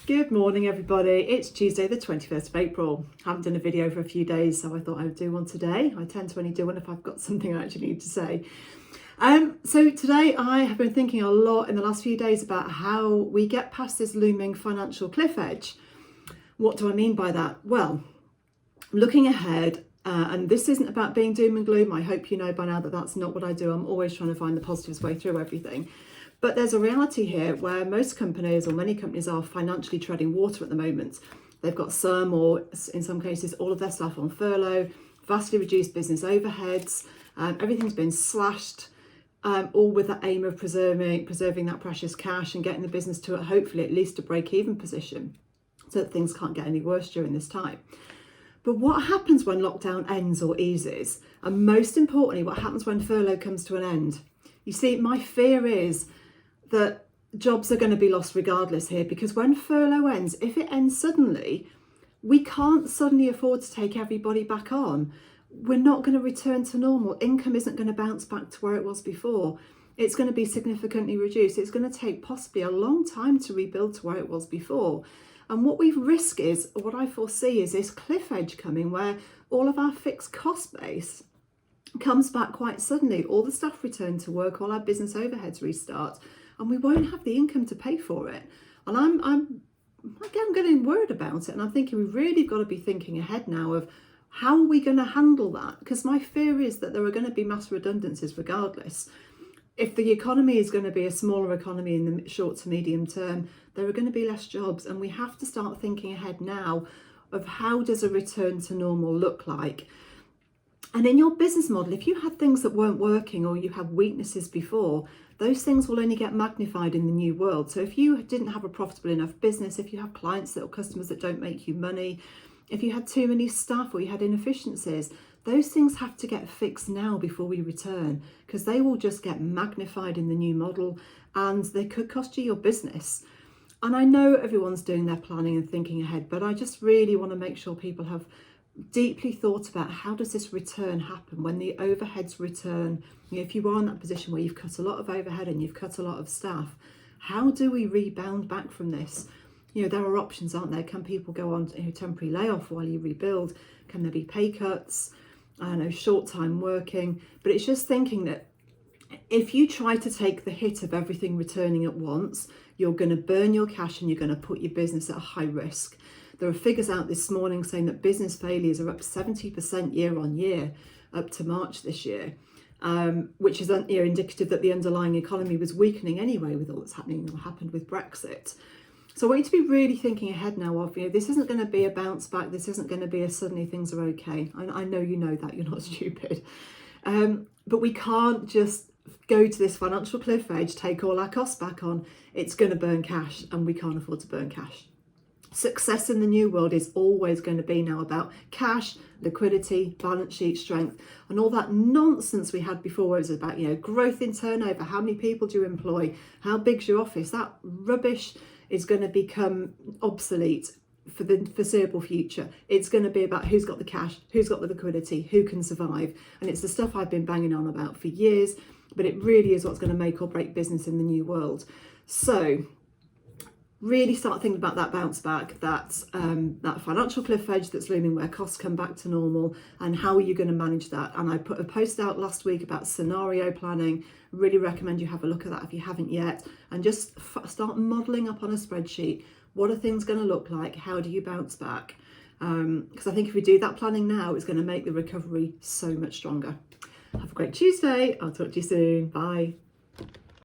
Good morning everybody, it's Tuesday the 21st of April. I haven't done a video for a few days, so I thought I would do one today. I tend to only do one if I've got something I actually need to say. So today I have been thinking a lot in the last few days about how we get past this looming financial cliff edge. What do I mean by that? Well, looking ahead, and this isn't about being doom and gloom. I hope you know by now that that's not what I do. I'm always trying to find the positives way through everything. But there's a reality here where most companies, or many companies, are financially treading water at the moment. They've got some, or in some cases, all of their staff on furlough, vastly reduced business overheads, everything's been slashed, all with the aim of preserving that precious cash and getting the business to hopefully at least a break-even position so that things can't get any worse during this time. But what happens when lockdown ends or eases? And most importantly, what happens when furlough comes to an end? You see, my fear is that jobs are going to be lost regardless here, because when furlough ends, if it ends suddenly, we can't suddenly afford to take everybody back on. We're not going to return to normal. Income isn't going to bounce back to where it was before. It's going to be significantly reduced. It's going to take possibly a long time to rebuild to where it was before. And what we risk is, what I foresee is this cliff edge coming where all of our fixed cost base comes back quite suddenly. All the staff return to work, all our business overheads restart, and we won't have the income to pay for it. And I'm getting worried about it, and I'm thinking we've really got to be thinking ahead now of how are we going to handle that? Because my fear is that there are going to be mass redundancies regardless. If the economy is going to be a smaller economy in the short to medium term, there are going to be less jobs, and we have to start thinking ahead now of how does a return to normal look like. And in your business model, if you had things that weren't working or you had weaknesses before, those things will only get magnified in the new world. So if you didn't have a profitable enough business, if you have clients or customers that don't make you money, if you had too many staff or you had inefficiencies, those things have to get fixed now before we return, because they will just get magnified in the new model and they could cost you your business. And I know everyone's doing their planning and thinking ahead, but I just really want to make sure people have deeply thought about how does this return happen when the overheads return. You know, if you are in that position where you've cut a lot of overhead and you've cut a lot of staff, how do we rebound back from this? You know, there are options, aren't there? Can people go on temporary layoff while you rebuild? Can there be pay cuts? I don't know, short time working. But it's just thinking that if you try to take the hit of everything returning at once, you're going to burn your cash and you're going to put your business at a high risk. There are figures out this morning saying that business failures are up 70% year on year up to March this year, which is indicative that the underlying economy was weakening anyway with all that's happening or happened with Brexit. So I want you to be really thinking ahead now of, this isn't going to be a bounce back. This isn't going to be a suddenly things are okay. I know you know that, you're not stupid. But we can't just go to this financial cliff edge, take all our costs back on. It's going to burn cash, and we can't afford to burn cash. Success in the new world is always going to be now about cash, liquidity, balance sheet strength, and all that nonsense we had before where it was about, growth in turnover, how many people do you employ, how big's your office. That rubbish is going to become obsolete for the foreseeable future. It's going to be about who's got the cash, who's got the liquidity, who can survive. And it's the stuff I've been banging on about for years, but it really is what's going to make or break business in the new world. So really start thinking about that bounce back, that financial cliff edge that's looming where costs come back to normal, and how are you going to manage that. And I put a post out last week about scenario planning. Really recommend you have a look at that if you haven't yet, and just start modelling up on a spreadsheet. What are things going to look like? How do you bounce back? Because I think if we do that planning now, it's going to make the recovery so much stronger. Have a great Tuesday. I'll talk to you soon. Bye.